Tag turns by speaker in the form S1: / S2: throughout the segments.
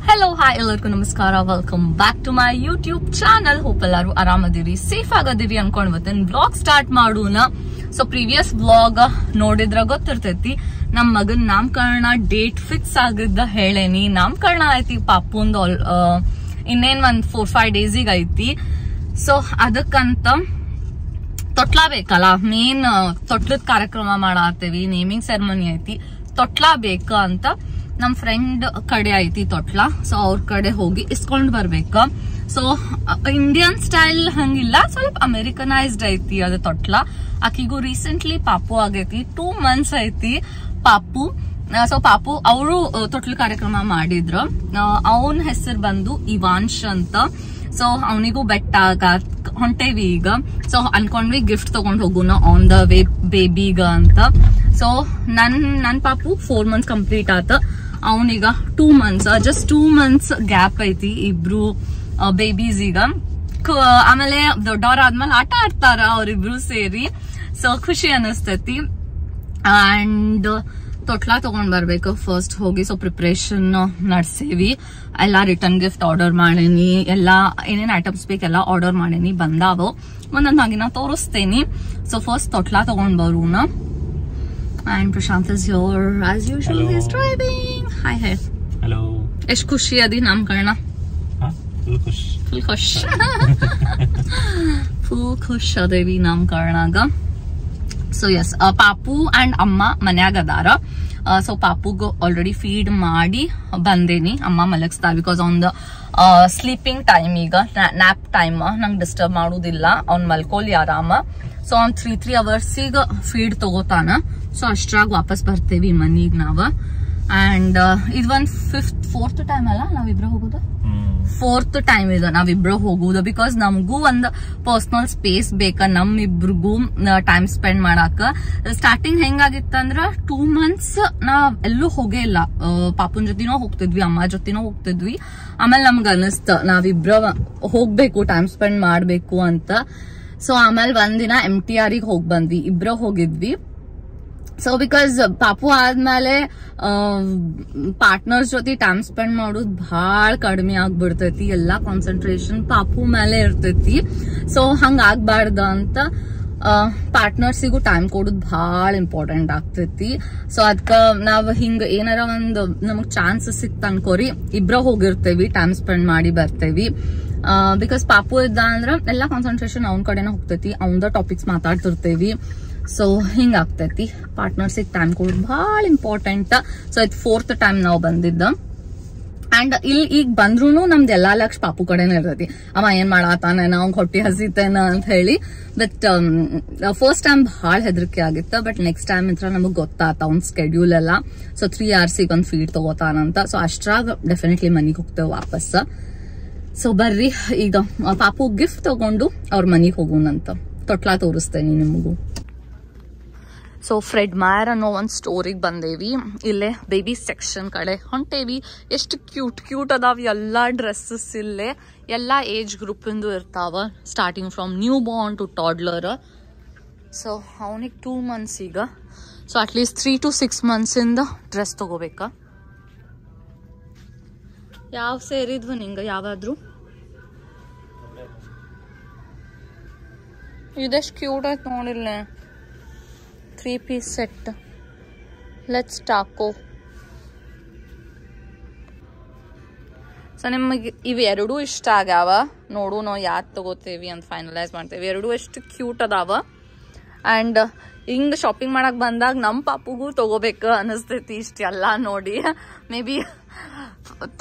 S1: Hello, hi, ಎಲ್ಲರಿಗೂ ನಮಸ್ಕಾರ. Welcome back to my YouTube channel. Hope ಎಲ್ಲರೂ ಆರಾಮದಿರಿ, ಸೇಫ್ ಆಗದಿರಿ ಅನ್ಕೊಂಡ್ ಬರ್ತೇನೆ. ಬ್ಲಾಗ್ ಸ್ಟಾರ್ಟ್ ಮಾಡೋಣ. ಸೊ ಪ್ರೀವಿಯಸ್ ಬ್ಲಾಗ್ ನೋಡಿದ್ರ ಗೊತ್ತಿರ್ತೈತಿ, ನಮ್ ಮಗನ್ ನಾಮಕರಣ ಡೇಟ್ ಫಿಕ್ಸ್ ಆಗಿದ್ದ ಹೇಳೇನಿ. ನಾಮಕರಣ ಐತಿ ಪಾಪುಂದು ಇನ್ನೇನ್ ಒಂದ್ 4-5 ಡೇಸಿಗೆ ಐತಿ. ಸೊ ಅದಕ್ಕಂತ ತೊಟ್ಲಾ ಬೇಕಲ್ಲ, ಮೇನ್ ತೊಟ್ಲದ ಕಾರ್ಯಕ್ರಮ ಮಾಡಾತೇವಿ. ನೇಮಿಂಗ್ ಸೆರೆಮನಿ ಐತಿ, ತೊಟ್ಲಾ ಬೇಕ ಅಂತ ನಮ್ ಫ್ರೆಂಡ್ ಕಡೆ ಐತಿ ತೊಟ್ಲಾ. ಸೊ ಅವ್ರ ಕಡೆ ಹೋಗಿ ಇಸ್ಕೊಂಡ್ ಬರ್ಬೇಕ. ಸೊ ಇಂಡಿಯನ್ ಸ್ಟೈಲ್ ಹಂಗಿಲ್ಲ, ಸ್ವಲ್ಪ ಅಮೆರಿಕನೈಸ್ಡ್ ಐತಿ ಅದು ತೊಟ್ಲಾ. ಆಕಿಗೂ ರೀಸೆಂಟ್ಲಿ ಪಾಪು ಆಗೈತಿ, 2 months ಐತಿ ಪಾಪು. ಸೊ ಪಾಪು ಅವರು ತೊಟ್ಲ ಕಾರ್ಯಕ್ರಮ ಮಾಡಿದ್ರು. ಅವನ್ ಹೆಸರು ಬಂದು ಇವಾನ್ಶ್ ಅಂತ. ಸೊ ಅವನಿಗೂ ಬೆಟ್ಟ ಹೊಂಟೇವಿ ಈಗ. ಸೊ ಅನ್ಕೊಂಡ್ವಿ ಗಿಫ್ಟ್ ತಗೊಂಡ್ ಹೋಗೋಣ ಆನ್ ದ ವೇ ಬೇಬಿಗ ಅಂತ. ಸೊ ನನ್ ಪಾಪು 4 months ಕಂಪ್ಲೀಟ್ ಆತ. ಅವನೀಗ 2 months, ಜಸ್ಟ್ 2 months ಗ್ಯಾಪ್ ಐತಿ ಇಬ್ರು ಬೇಬೀಸ್ ಈಗ. ಆಮೇಲೆ ದೊಡ್ಡವರಾದ್ಮೇಲೆ ಆಟ ಆಡ್ತಾರ ಅವ್ರಿಬ್ರು ಸೇರಿ. ಸೊ ಖುಷಿ ಅನಿಸ್ತೈತಿ. ಅಂಡ್ ತೊಟ್ಲಾ ತಗೊಂಡ್ ಬರ್ಬೇಕು ಫಸ್ಟ್ ಹೋಗಿ. ಸೊ ಪ್ರಿಪರೇಷನ್ ನಡ್ಸೇವಿ. ಎಲ್ಲಾ ರಿಟರ್ನ್ ಗಿಫ್ಟ್ ಆರ್ಡರ್ ಮಾಡೇನಿ, ಎಲ್ಲಾ ಏನೇನ್ ಐಟಮ್ಸ್ ಬೇಕೆಲ್ಲ ಆರ್ಡರ್ ಮಾಡೇನಿ, ಬಂದಾವ. ಒಂದೊಂದಾಗಿನ ತೋರಿಸ್ತೇನಿ. ಸೊ ಫಸ್ಟ್ ತೊಟ್ಲಾ ತಗೊಂಡ್ ಬರೋಣ. And Prashant is here as usual. Hello. He's driving. Hi.
S2: Hello.
S1: Esh khushi adi namkarna?
S2: Full khush.
S1: Full khush. Full khush adevi namkarnaga. So yes, Papu and Amma ಮನ್ಯಾಗ ಅದಾರ. So ಪಾಪುಗ already feed ಮಾಡಿ ಬಂದೇನಿ. ಅಮ್ಮ ಮಲಗಿಸ್ತಾರ because on the sleeping time, ಈಗ nap time. ನಂಗೆ disturb ಮಾಡುದಿಲ್ಲ, ಅವ್ನ್ ಮಲ್ಕೋಲಿ ಆರಾಮ. ಸೊ ಅವ್ನ್ 3 hours ಫೀಡ್ ತಗೋತಾನ. ಸೊ ಅಷ್ಟ್ರಾಗ ವಾಪಸ್ ಬರ್ತೇವಿ ಮನೀಗ್ ನಾವ. ಅಂಡ್ ಇದು ಒಂದ್ 4th ಟೈಮ್ ಅಲ್ಲ ನಾವಿಬ್ರು ಹೋಗೋದು. 4th ಟೈಮ್ ಇದು ನಾವಿಬ್ರು ಹೋಗುದು. ಬಿಕಾಸ್ ನಮಗೂ ಒಂದ್ ಪರ್ಸನಲ್ ಸ್ಪೇಸ್ ಬೇಕ, ನಮ್ಮಿಬ್ರಿಗೂ ಟೈಮ್ ಸ್ಪೆಂಡ್ ಮಾಡಾಕ. ಸ್ಟಾರ್ಟಿಂಗ್ ಹೆಂಗಾಗಿತ್ತಂದ್ರ 2 months ನಾವ್ ಎಲ್ಲೂ ಹೋಗೇ ಇಲ್ಲ. ಪಾಪುನ್ ಜೊತೆನೋ ಹೋಗ್ತಿದ್ವಿ, ಅಮ್ಮ ಜೊತೆನೋ ಹೋಗ್ತಿದ್ವಿ. ಆಮೇಲೆ ನಮ್ಗ ಅನಿಸ್ತ ನಾವಿಬ್ರ ಹೋಗ್ಬೇಕು, ಟೈಮ್ ಸ್ಪೆಂಡ್ ಮಾಡ್ಬೇಕು ಅಂತ. ಸೊ ಆಮೇಲೆ ಒಂದಿನ MTR ಗೆ ಹೋಗ್ ಬಂದ್ವಿ, ಇಬ್ರ ಹೋಗಿದ್ವಿ. ಸೊ ಬಿಕಾಸ್ ಪಾಪು ಆದ್ಮೇಲೆ ಪಾರ್ಟ್ನರ್ಸ್ ಜೊತೆ ಟೈಮ್ ಸ್ಪೆಂಡ್ ಮಾಡೋದು ಬಹಳ ಕಡಿಮೆ ಆಗ್ಬಿಡ್ತೈತಿ. ಎಲ್ಲಾ ಕಾನ್ಸಂಟ್ರೇಷನ್ ಪಾಪು ಮೇಲೆ ಇರ್ತೈತಿ. ಸೊ ಹಂಗ ಆಗ್ಬಾರ್ದ ಅಂತ ಪಾರ್ಟ್ನರ್ಸಿಗೂ ಟೈಮ್ ಕೊಡೋದು ಬಹಳ ಇಂಪಾರ್ಟೆಂಟ್ ಆಗ್ತೈತಿ. ಸೊ ಅದ್ಕ ನಾವ್ ಹಿಂಗ ಏನಾರ ಒಂದ್ ನಮಗ್ ಚಾನ್ಸ್ ಸಿಕ್ತ ಅನ್ಕೋರಿ, ಇಬ್ರ ಹೋಗಿರ್ತೇವಿ, ಟೈಮ್ ಸ್ಪೆಂಡ್ ಮಾಡಿ ಬರ್ತೇವಿ. ಬಿಕಾಸ್ ಪಾಪು ಇದ್ದ ಅಂದ್ರ ಎಲ್ಲಾ ಕಾನ್ಸಂಟ್ರೇಷನ್ ಅವ್ನ ಕಡೆನ ಹೋಗ್ತೈತಿ, ಅವಂದ ಟಾಪಿಕ್ಸ್ ಮಾತಾಡ್ತಿರ್ತೇವಿ. ಸೊ ಹಿಂಗ ಆಗ್ತೈತಿ. ಪಾರ್ಟ್ನರ್ಸಿಗೆ ಟೈಮ್ ಕೊಡೋದು ಬಹಳ ಇಂಪಾರ್ಟೆಂಟ್. ಸೊ ಇದು 4th ಟೈಮ್ ನಾವು ಬಂದಿದ್ದ. ಅಂಡ್ ಇಲ್ಲಿ ಈಗ ಬಂದ್ರು ನಮ್ದು ಎಲ್ಲಾ ಲಕ್ಷ ಪಾಪು ಕಡೆನೇ ಇರ್ತೈತಿ. ಅವ ಏನ್ ಮಾಡಾತಾನ, ನಾವ್ ಹೊಟ್ಟಿ ಹಸಿತೇನ ಅಂತ ಹೇಳಿ. ಬಟ್ ಫಸ್ಟ್ ಟೈಮ್ ಬಹಳ ಹೆದರಿಕೆ ಆಗಿತ್ತ. ಬಟ್ ನೆಕ್ಸ್ಟ್ ಟೈಮ್ ಇಂತ್ರ ನಮಗ್ ಗೊತ್ತಾತ ಅವ್ನ ಸ್ಕೆಡ್ಯೂಲ್ ಎಲ್ಲ. ಸೊ 3 hours ಒಂದ್ ಫೀಡ್ ತಗೋತಾನಂತ. ಸೊ ಅಷ್ಟ್ರಾಗ ಡೆಫಿನೆಟ್ಲಿ ಮನಿಗ್ ಹೋಗ್ತೇವೆ ವಾಪಸ್. ಸೊ ಬರ್ರಿ ಈಗ ಪಾಪು ಗಿಫ್ಟ್ ತಗೊಂಡು ಅವ್ರ ಮನಿಗ್ ಹೋಗೋಣಂತ. ತೊಟ್ಲಾ ತೋರಿಸ್ತೇನೆ ನಿಮಗೂ. ಸೊ ಫ್ರೆಡ್ ಮಾಯರ್ ಅನ್ನೋ ಒಂದ್ ಸ್ಟೋರಿಗೆ ಬಂದೇವಿ. ಇಲ್ಲೇ ಬೇಬಿ ಸೆಕ್ಷನ್ ಕಡೆ ಹೊಂಟೇವಿ. ಎಷ್ಟು ಕ್ಯೂಟ್ ಅದಾವ ಎಲ್ಲಾ ಡ್ರೆಸ್ಸಸ್. ಇಲ್ಲೇ ಎಲ್ಲಾ ಏಜ್ ಗ್ರೂಪ್ ಇಂದು ಇರ್ತಾವ, starting from new born to toddler. So ಅವನಿಗೆ 2 months ಈಗ. ಸೊ ಅಟ್ಲೀಸ್ಟ್ 3 to 6 months ಇಂದ ಡ್ರೆಸ್ ತಗೋಬೇಕ. ಯಾವ ಸೇರಿದ್ವು ನಿಂಗ ಯಾವಾದ್ರು? ಇದೆಷ್ಟು ಕ್ಯೂಟ್ ಆಯ್ತು ನೋಡಿಲ್ಲ. 3-piece set. Let's Taco. So ನಿಮಗೆ ಇವೆರಡೂ ಇಷ್ಟ ಆಗ್ಯಾವ. ನೋಡು ನಾವು ಯಾವ್ದು ತಗೋತೇವಿ ಅಂತ ಫೈನಲೈಸ್ ಮಾಡ್ತೇವಿ. ಎರಡೂ ಎಷ್ಟು ಕ್ಯೂಟ್ ಅದಾವ. ಅಂಡ್ ಹಿಂಗ್ ಶಾಪಿಂಗ್ ಮಾಡಕ್ ಬಂದಾಗ ನಮ್ ಪಾಪುಗೂ ತಗೋಬೇಕು ಅನಿಸ್ತೈತಿ. ಇಷ್ಟೆಲ್ಲ ನೋಡಿ ಮೇ ಬಿ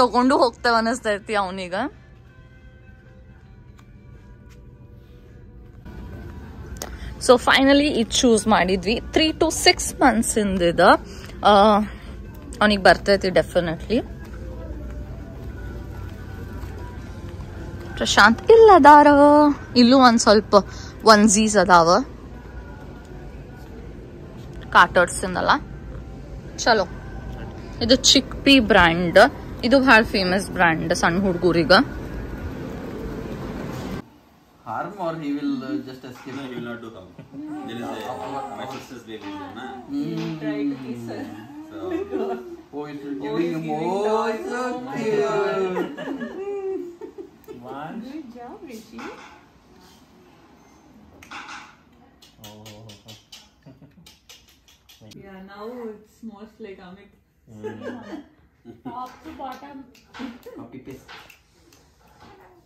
S1: ತಗೊಂಡು ಹೋಗ್ತೇವೆ ಅನಿಸ್ತೈತಿ ಅವನೀಗ. ಸೊ ಫೈನಲಿ ಇದು ಚೂಸ್ ಮಾಡಿದ್ವಿ. 3 to 6 months ಇಂದ ಅವನಿಗೆ ಬರ್ತೈತಿ ಡೆಫಿನೆಟ್ಲಿ. ಪ್ರಶಾಂತ್ ಇಲ್ಲದಾರ. ಇಲ್ಲೂ ಒಂದ್ ಸ್ವಲ್ಪ ಒನ್ಸೀಸ್ ಅದಾವ, ಕಾಟರ್ಸ್ ಇಂದಲ್ಲ. ಚಲೋ, ಇದು ಚಿಕ್ಪಿ ಬ್ರ್ಯಾಂಡ್. ಇದು ಬಹಳ ಫೇಮಸ್ ಬ್ರ್ಯಾಂಡ್ ಸಣ್ಣ ಹುಡುಗರಿಗ.
S2: Harm or he will just escape? No, he will not do harm. There is my sister's baby. He tried to kiss her. So Oh, it's giving him. Oh, it's so cute.
S3: One.
S4: Good job, Rishi. Yeah, now it's most like Amit. Top to bottom.
S2: Copy paste.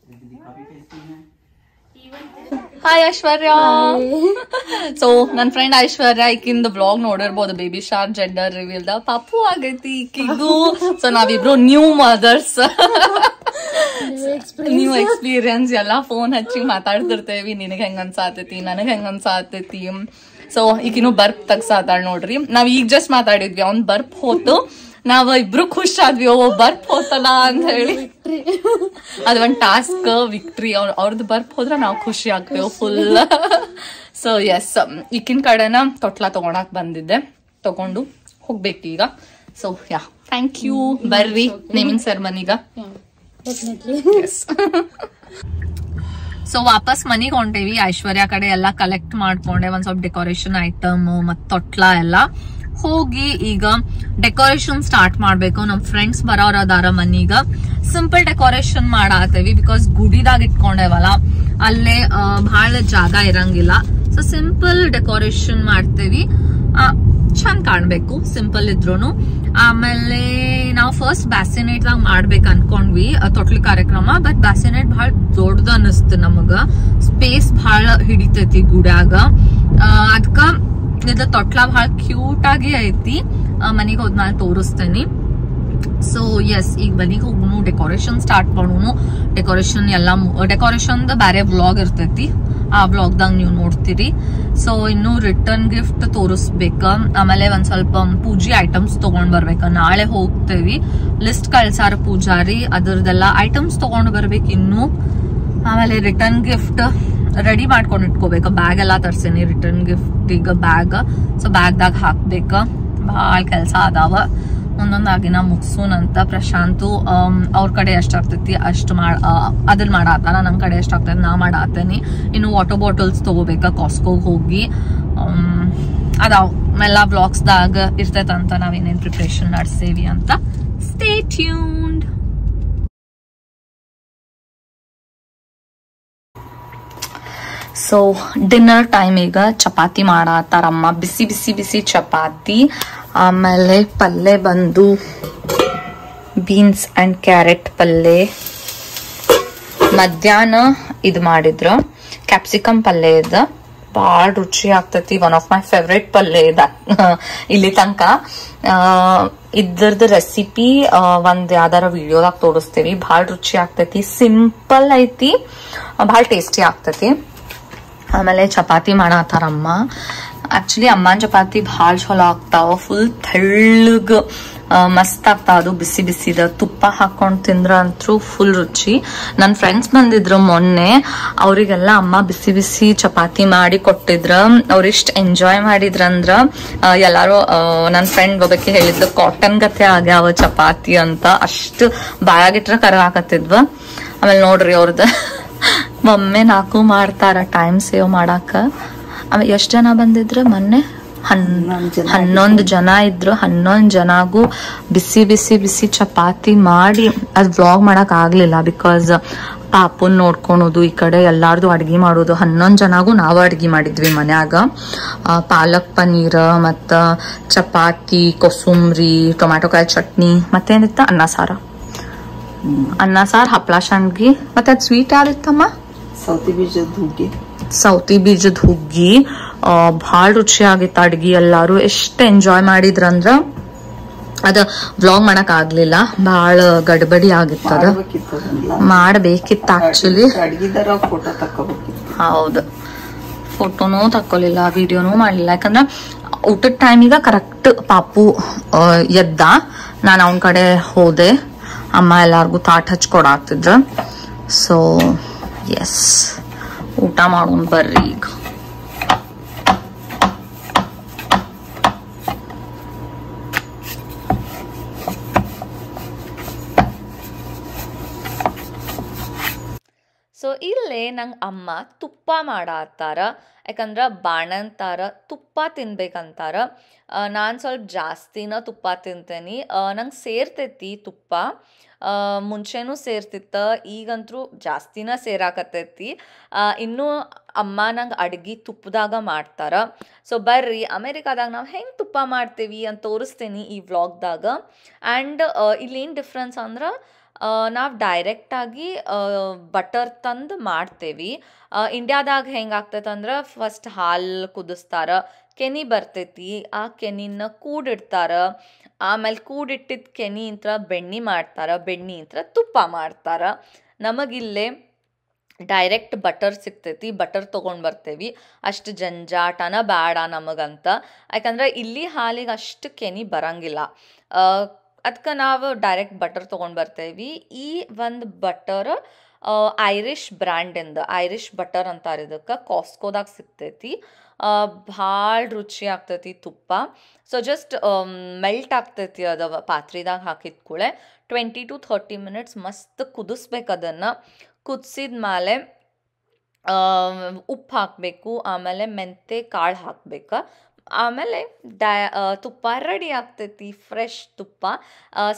S2: Did copy pasting hai?
S1: Hi Aishwarya. So ನನ್ನ friend ಐಶ್ವರ್ಯ ಈಕಿಂದ blog ನೋಡಿರ್ಬೋದು, baby shark gender reveal the ಪಾಪು ಆಗೈತಿ ಈಕಿಗೂ. So ನಾವಿಬ್ರು new mother's, new experience. ಎಲ್ಲಾ phone ಹಚ್ಚಿ ಮಾತಾಡ್ತಿರ್ತೇವಿ, ನಿನಗ್ ಹೆಂಗ್ ಅನ್ಸಾತೈತಿ, ನನಗ್ ಹೆಂಗ್ ಅನ್ಸಾತೈತಿ. ಸೊ ಈಗಿನೂ ಬರ್ಪ್ ತಗ್ಸಾತಾಳ ನೋಡ್ರಿ. ನಾವ್ ಈಗ ಜಸ್ಟ್ ಮಾತಾಡಿದ್ವಿ, ಅವ್ನ್ ಬರ್ಪ್ ಹೋತು, ನಾವ್ ಇಬ್ರು ಖುಷ್ ಆದ್ವಿ, ಓ ಬರ್ಪ್ ಹೋತಲ್ಲ ಅಂತ ಹೇಳಿ. ಅದ್ ಒಂದ್ ಟಾಸ್ಕ್ ವಿಕ್ಟ್ರಿ. ಅವ್ರದ್ದು ಬರ್ಪ್ ಹೋದ್ರ ನಾವ್ ಖುಷಿ ಆಗ್ತೇವ್ ಫುಲ್. ಸೊ ಎಸ್, ಈಕಿನ ಕಡೆನ ತೊಟ್ಲ ತಗೊಳಕ್ ಬಂದಿದ್ದೆ, ತಗೊಂಡು ಹೋಗ್ಬೇಕೀಗ. So yeah, thank you. ಬರ್ರಿ ನೇಮಿಂಗ್ ಸೆರೆಮನಿಗ. ಸೊ ವಾಪಸ್ ಮನಿಗ್ ಹೊಂಟೇವಿ. ಐಶ್ವರ್ಯ ಕಡೆ ಎಲ್ಲ ಕಲೆಕ್ಟ್ ಮಾಡ್ಕೊಂಡೆ, ಒಂದ್ ಸ್ವಲ್ಪ ಡೆಕೋರೇಷನ್ ಐಟಮ್ ಮತ್ ತೊಟ್ಲ ಎಲ್ಲ. ಹೋಗಿ ಈಗ ಡೆಕೋರೇಷನ್ ಸ್ಟಾರ್ಟ್ ಮಾಡ್ಬೇಕು. ನಮ್ ಫ್ರೆಂಡ್ಸ್ ಬರೋರ್ ಅದಾರ ಮನೀಗ. ಸಿಂಪಲ್ ಡೆಕೋರೇಷನ್ ಮಾಡಾತೇವಿ, ಬಿಕಾಸ್ ಗುಡಿದಾಗ ಇಟ್ಕೊಂಡೇವಲ್ಲ, ಅಲ್ಲೇ ಬಹಳ ಜಾಗ ಇರಂಗಿಲ್ಲ. ಸೊ ಸಿಂಪಲ್ ಡೆಕೋರೇಷನ್ ಮಾಡ್ತೇವಿ, ಚಂದ ಕಾಣ್ಬೇಕು ಸಿಂಪಲ್ ಇದ್ರೂನು. ಆಮೇಲೆ ನಾವು ಫಸ್ಟ್ ಬ್ಯಾಸಿನೇಟ್ ದಾಗ ಮಾಡ್ಬೇಕ ಅನ್ಕೊಂಡ್ವಿ ತೊಟ್ಲಿ ಕಾರ್ಯಕ್ರಮ. ಬಟ್ ಬ್ಯಾಸಿನೇಟ್ ಬಹಳ ದೊಡ್ಡದ ಅನಿಸ್ತು ನಮಗ, ಸ್ಪೇಸ್ ಬಹಳ ಹಿಡಿತೈತಿ ಗುಡ್ಯಾಗ. ಅದಕ್ಕ ಇದು ತೊಟ್ಲ ಬಹಳ ಕ್ಯೂಟ್ ಆಗಿ ಐತಿ. ಮನಿಗ್ ಹೋದ್ಮೇಲೆ ತೋರಿಸ್ತೇನಿ. ಸೊ ಎಸ್, ಈಗ ಮನಿಗ್ ಹೋಗುನು, ಡೆಕೋರೇಷನ್ ಸ್ಟಾರ್ಟ್ ಮಾಡೋನು. ಡೆಕೋರೇಷನ್ ಎಲ್ಲ ಡೆಕೋರೇಷನ್ ಬ್ಯಾರೆ ವ್ಲಾಗ್ ಇರ್ತೈತಿ, ಆ ವ್ಲಾಗ್ದಾಗ ನೀವು ನೋಡ್ತೀರಿ. ಸೊ ಇನ್ನು ರಿಟರ್ನ್ ಗಿಫ್ಟ್ ತೋರಿಸ್ಬೇಕ. ಆಮೇಲೆ ಒಂದ್ ಸ್ವಲ್ಪ ಪೂಜೆ ಐಟಮ್ಸ್ ತಗೊಂಡ್ ಬರ್ಬೇಕ. ನಾಳೆ ಹೋಗ್ತೇವಿ, ಲಿಸ್ಟ್ ಕಳ್ಸಾರ ಪೂಜಾರಿ, ಅದ್ರದೆಲ್ಲ ಐಟಮ್ಸ್ ತಗೊಂಡ್ ಬರ್ಬೇಕು ಇನ್ನು. ಆಮೇಲೆ ರಿಟರ್ನ್ ಗಿಫ್ಟ್ ರೆಡಿ ಮಾಡ್ಕೊಂಡ್ ಇಟ್ಕೋಬೇಕ. ಬ್ಯಾಗ್ ಎಲ್ಲಾ ತರ್ಸೇನಿ ರಿಟರ್ನ್ ಗಿಫ್ಟ್ ಈಗ ಬ್ಯಾಗ್. ಸೊ ಬ್ಯಾಗ್ದಾಗ ಹಾಕ್ಬೇಕ. ಭಾಳ ಕೆಲ್ಸ ಅದಾವ, ಒಂದೊಂದಾಗಿನ ಮುಗ್ಸೂನಂತ. ಪ್ರಶಾಂತು ಅವ್ರ ಕಡೆ ಎಷ್ಟಾಗ್ತೈತಿ ಅಷ್ಟು ಅದನ್ನ ಮಾಡಾತಾನ, ನಮ್ ಕಡೆ ಎಷ್ಟಾಗ್ತೈತಿ ನಾ ಮಾಡಾತೇನಿ. ಇನ್ನು ವಾಟರ್ ಬಾಟಲ್ಸ್ ತಗೋಬೇಕ ಕಾಸ್ಕೋಗ್ ಹೋಗಿ. ಅದಾವ್ ಎಲ್ಲಾ ಬ್ಲಾಗ್ಸ್ದಾಗ ಇರ್ತೈತಂತ ನಾವೇನೇನ್ ಪ್ರಿಪ್ರೇಷನ್ ನಡ್ಸೇವಿ ಅಂತ. Stay tuned. So dinner time ಈಗ. ಚಪಾತಿ ಮಾಡತ್ತಾರಮ್ಮ, ಬಿಸಿ ಬಿಸಿ ಬಿಸಿ ಚಪಾತಿ. ಆಮೇಲೆ ಪಲ್ಯ ಬಂದು ಬೀನ್ಸ್ ಅಂಡ್ ಕ್ಯಾರೆಟ್ ಪಲ್ಯ. ಮಧ್ಯಾಹ್ನ ಇದು ಮಾಡಿದ್ರ ಕ್ಯಾಪ್ಸಿಕಮ್ ಪಲ್ಯ ಇದ, ಭಾಳ ರುಚಿ ಆಗ್ತೈತಿ. ಒನ್ ಆಫ್ ಮೈ ಫೇವ್ರೇಟ್ ಪಲ್ಯ ಇದ ಇಲ್ಲಿ ತನಕ. ಇದ್ರದ್ದು ರೆಸಿಪಿ ಒಂದ್ ಯಾವ್ದಾರ ವಿಡಿಯೋದಾಗ ತೋರಿಸ್ತೇವಿ. ಭಾಳ ರುಚಿ ಆಗ್ತೈತಿ, ಸಿಂಪಲ್ ಐತಿ, ಭಾಳ ಟೇಸ್ಟಿ ಆಗ್ತೈತಿ. ಆಮೇಲೆ ಚಪಾತಿ ಮಾಡತ್ತಾರಮ್ಮ. ಆಕ್ಚುಲಿ ಅಮ್ಮನ ಚಪಾತಿ ಭಾಳ ಚಲೋ ಆಗ್ತಾವ, ಫುಲ್ ತೆಳ್ಳಗ್ ಮಸ್ತ್ ಆಗ್ತಾವ. ಅದು ಬಿಸಿ ಬಿಸಿದ ತುಪ್ಪ ಹಾಕೊಂಡ್ ತಿಂದ್ರ ಅಂತೂ ಫುಲ್ ರುಚಿ. ನನ್ ಫ್ರೆಂಡ್ಸ್ ಬಂದಿದ್ರು ಮೊನ್ನೆ, ಅವ್ರಿಗೆಲ್ಲ ಅಮ್ಮ ಬಿಸಿ ಬಿಸಿ ಚಪಾತಿ ಮಾಡಿ ಕೊಟ್ಟಿದ್ರ. ಅವ್ರಿಷ್ಟ್ ಎಂಜಾಯ್ ಮಾಡಿದ್ರಂದ್ರ, ಎಲ್ಲಾರು ನನ್ ಫ್ರೆಂಡ್ ಒಬ್ಬಕ್ಕೆ ಹೇಳಿದ್ಲು ಕಾಟನ್ ಗತೆ ಆಗ್ಯಾವ ಚಪಾತಿ ಅಂತ, ಅಷ್ಟು ಬಾಯಾಗಿಟ್ರ ಕರಗಾಕತ್ತಿದ್ವ. ಆಮೇಲೆ ನೋಡ್ರಿ ಅವ್ರದ್ದು ಒಮ್ಮೆ 4 ಮಾಡ್ತಾರ ಟೈಮ್ ಸೇವ್ ಮಾಡಾಕ. ಆಮೇಲೆ ಎಷ್ಟ್ ಜನ ಬಂದಿದ್ರು ಮೊನ್ನೆ? 11 ಜನ ಇದ್ರು. 11 ಜನಗೂ ಬಿಸಿ ಬಿಸಿ ಬಿಸಿ ಚಪಾತಿ ಮಾಡಿ ಅದ್ ವ್ಲಾಗ್ ಮಾಡಕ್ ಆಗ್ಲಿಲ್ಲ, ಬಿಕಾಸ್ ಪಾಪುನ್ ನೋಡ್ಕೊಳೋದು, ಈ ಕಡೆ ಎಲ್ಲಾರ್ದು ಅಡ್ಗಿ ಮಾಡೋದು. 11 ಜನಗೂ ನಾವು ಅಡ್ಗಿ ಮಾಡಿದ್ವಿ ಮನ್ಯಾಗ. ಪಾಲಕ್ ಪನ್ನೀರ್ ಮತ್ತ ಚಪಾತಿ, ಕೊಸುಂಬ್ರಿ, ಟೊಮ್ಯಾಟೊ ಕಾಯಿ ಚಟ್ನಿ, ಮತ್ತೇನಿತ್ತ ಅನ್ನ ಸಾರ, ಹಪ್ಳ ಶಾಂಡ್ಗಿ. ಮತ್ತೆ ಅದ್ ಸ್ವೀಟ್ ಯಾವ್ದಿತ್ತಮ್ಮ? ಸೌತಿ ಬೀಜದ ಹುಗ್ಗಿ. ಭಾಳ ರುಚಿ ಆಗಿತ್ತ ಅಡ್ಗಿ. ಎಲ್ಲಾರು ಎಷ್ಟ್ ಎಂಜಾಯ್ ಮಾಡಿದ್ರಂದ್ರ ಅದ ವ್ಲಾಗ್ ಮಾಡಕ್ ಆಗ್ಲಿಲ್ಲ, ಭಾಳ ಗಡ್ಬಡಿ ಆಗಿತ್ತದ. ಮಾಡ್ಬೇಕಿತ್ತ ಆಕ್ಚುಲಿ. ಹೌದು, ಫೋಟೋನೂ ತಕ್ಕೊಲಿಲ್ಲ, ವಿಡಿಯೋನೂ ಮಾಡ್ಲಿಲ್ಲ. ಯಾಕಂದ್ರ ಊಟದ ಟೈಮಿಗ ಕರೆಕ್ಟ್ ಪಾಪು ಎದ್ದ, ನಾನು ಅವನ ಕಡೆ ಹೋದೆ. ಅಮ್ಮ ಎಲ್ಲಾರ್ಗು ತಾಟ್ ಹಚ್ಕೊಡಾತಿದ್ರ. ಸೊ ಎಸ್, ಊಟ ಮಾಡೋಣ ಬರ್ರಿ ಈಗ. ಸೊ ಇಲ್ಲೇ ನಂಗೆ ಅಮ್ಮ ತುಪ್ಪ ಮಾಡತ್ತಾರ, ಯಾಕಂದ್ರೆ ಬಾಣಂತಾರ ತುಪ್ಪ ತಿನ್ಬೇಕಂತಾರ. ನಾನು ಸ್ವಲ್ಪ ಜಾಸ್ತಿನ ತುಪ್ಪ ತಿಂತೇನೆ, ನಂಗೆ ಸೇರ್ತೈತಿ ತುಪ್ಪ, ಮುಂಚೆನೂ ಸೇರ್ತಿತ್ತ, ಈಗಂತೂ ಜಾಸ್ತಿನ ಸೇರಾಕತ್ತೈತಿ. ಇನ್ನೂ ಅಮ್ಮ ನಂಗೆ ಅಡ್ಗೆ ತುಪ್ಪದಾಗ ಮಾಡ್ತಾರ. ಸೊ ಬರ್ರಿ ಅಮೇರಿಕಾದಾಗ ನಾವು ಹೆಂಗೆ ತುಪ್ಪ ಮಾಡ್ತೀವಿ ಅಂತ ತೋರಿಸ್ತೀನಿ ಈ ವ್ಲಾಗ್ದಾಗ. ಆ್ಯಂಡ್ ಇಲ್ಲೇನು ಡಿಫ್ರೆನ್ಸ್ ಅಂದ್ರೆ ನಾವು ಡೈರೆಕ್ಟಾಗಿ ಬಟರ್ ತಂದು ಮಾಡ್ತೇವೆ. ಇಂಡ್ಯಾದಾಗ ಹೆಂಗೆ ಆಗ್ತೈತೆ ಅಂದ್ರೆ ಫಸ್ಟ್ ಹಾಲು ಕುದಿಸ್ತಾರ, ಕೆನೆ ಬರ್ತೈತಿ, ಆ ಕೆನಿನ ಕೂಡಿಡ್ತಾರ, ಆಮೇಲೆ ಕೂಡಿಟ್ಟಿದ್ದ ಕೆನೆ ಇಂತ್ರ ಬೆಣ್ಣೆ ಮಾಡ್ತಾರ, ಬೆಣ್ಣೆ ಇಂತ್ರ ತುಪ್ಪ ಮಾಡ್ತಾರ. ನಮಗಿಲ್ಲೇ ಡೈರೆಕ್ಟ್ ಬಟರ್ ಸಿಗ್ತೈತಿ, ಬಟರ್ ತೊಗೊಂಡು ಬರ್ತೇವೆ. ಅಷ್ಟು ಜಂಜಾಟನ ಬೇಡ ನಮಗಂತ, ಯಾಕಂದ್ರೆ ಇಲ್ಲಿ ಹಾಲಿಗೆ ಅಷ್ಟು ಕೆನೆ ಬರಂಗಿಲ್ಲ. ಅದಕ್ಕೆ ನಾವು ಡೈರೆಕ್ಟ್ ಬಟರ್ ತೊಗೊಂಡು ಬರ್ತೇವೆ. ಈ ಒಂದು ಬಟರ್ ಐರಿಷ್ ಬ್ರ್ಯಾಂಡಿಂದ, ಐರಿಷ್ ಬಟರ್ ಅಂತಾರೆ ಇದಕ್ಕೆ, ಕಾಸ್ಕೋದಾಗ ಸಿಗ್ತೈತಿ. ಭಾಳ ರುಚಿ ಆಗ್ತೈತಿ ತುಪ್ಪ. ಸೊ ಜಸ್ಟ್ ಮೆಲ್ಟ್ ಆಗ್ತೈತಿ ಅದು ಪಾತ್ರೆದಾಗ ಹಾಕಿದ ಕೂಳೆ 20 to 30 minutes ಮಸ್ತ್ ಕುದಿಸ್ಬೇಕು. ಅದನ್ನು ಕುದಿಸಿದ ಮೇಲೆ ಉಪ್ಪು ಹಾಕಬೇಕು, ಆಮೇಲೆ ಮೆಂತೆ ಕಾಳು ಹಾಕ್ಬೇಕು, ಆಮೇಲೆ ತುಪ್ಪ ರೆಡಿ ಆಗ್ತೈತಿ, ಫ್ರೆಶ್ ತುಪ್ಪ.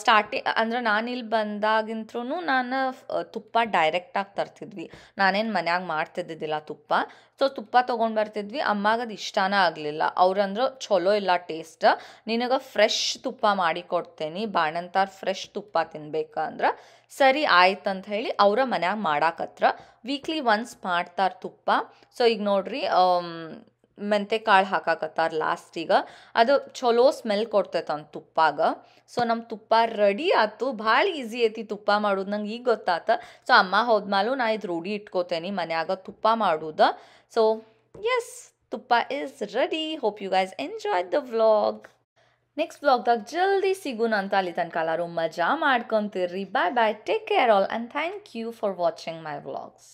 S1: ಸ್ಟಾರ್ಟಿಂಗ್ ಅಂದ್ರೆ ನಾನಿಲ್ಲಿ ಬಂದಾಗಿಂತ್ರೂ ನಾನು ತುಪ್ಪ ಡೈರೆಕ್ಟಾಗಿ ತರ್ತಿದ್ವಿ, ನಾನೇನು ಮನ್ಯಾಗ ಮಾಡ್ತಿದ್ದಿದ್ದಿಲ್ಲ ತುಪ್ಪ. ಸೊ ತುಪ್ಪ ತೊಗೊಂಡು ಬರ್ತಿದ್ವಿ. ಅಮ್ಮಾಗದು ಇಷ್ಟನೇ ಆಗಲಿಲ್ಲ, ಅವ್ರಂದ್ರೆ ಚಲೋ ಇಲ್ಲ ಟೇಸ್ಟ್, ನಿನಗೆ ಫ್ರೆಶ್ ತುಪ್ಪ ಮಾಡಿ ಕೊಡ್ತೇನೆ, ಬಾಣಂತಾರ ಫ್ರೆಶ್ ತುಪ್ಪ ತಿನ್ಬೇಕಂದ್ರೆ ಸರಿ ಆಯ್ತಂತ ಹೇಳಿ ಅವರ ಮನ್ಯಾಗ ಮಾಡಾಕತ್ರ. ವೀಕ್ಲಿ ಒನ್ಸ್ ಮಾಡ್ತಾರೆ ತುಪ್ಪ. ಸೊ ಈಗ ನೋಡ್ರಿ ಮೆಂತೆ ಕಾಳು ಹಾಕಾಕತ್ತಾರ ಲಾಸ್ಟಿಗೆ, ಅದು ಚಲೋ ಸ್ಮೆಲ್ ಕೊಡ್ತೈತೆ ಅಂತ ತುಪ್ಪಾಗ. ಸೊ ನಮ್ಮ ತುಪ್ಪ ರೆಡಿ ಆಯ್ತು. ಭಾಳ ಈಸಿ ಐತಿ ತುಪ್ಪ ಮಾಡೋದು, ನಂಗೆ ಈಗ ಗೊತ್ತಾತ. ಸೊ ಅಮ್ಮ ಹೋದ್ಮೇಲೂ ನಾ ಇದು ರೂಢಿ ಇಟ್ಕೋತೇನೆ ಮನ್ಯಾಗ ತುಪ್ಪ ಮಾಡೋದು. ಸೊ ಎಸ್, ತುಪ್ಪ is ready. Hope you guys enjoy the vlog. Next ವ್ಲಾಗ್ದಾಗ ಜಲ್ದಿ ಸಿಗೋಣ ಅಂತ. ಅಲ್ಲಿ ತನಕ ಎಲ್ಲರೂ ಮಜಾ ಮಾಡ್ಕೊತಿರ್ರಿ. Bye bye, take care all, and thank you for watching my vlogs.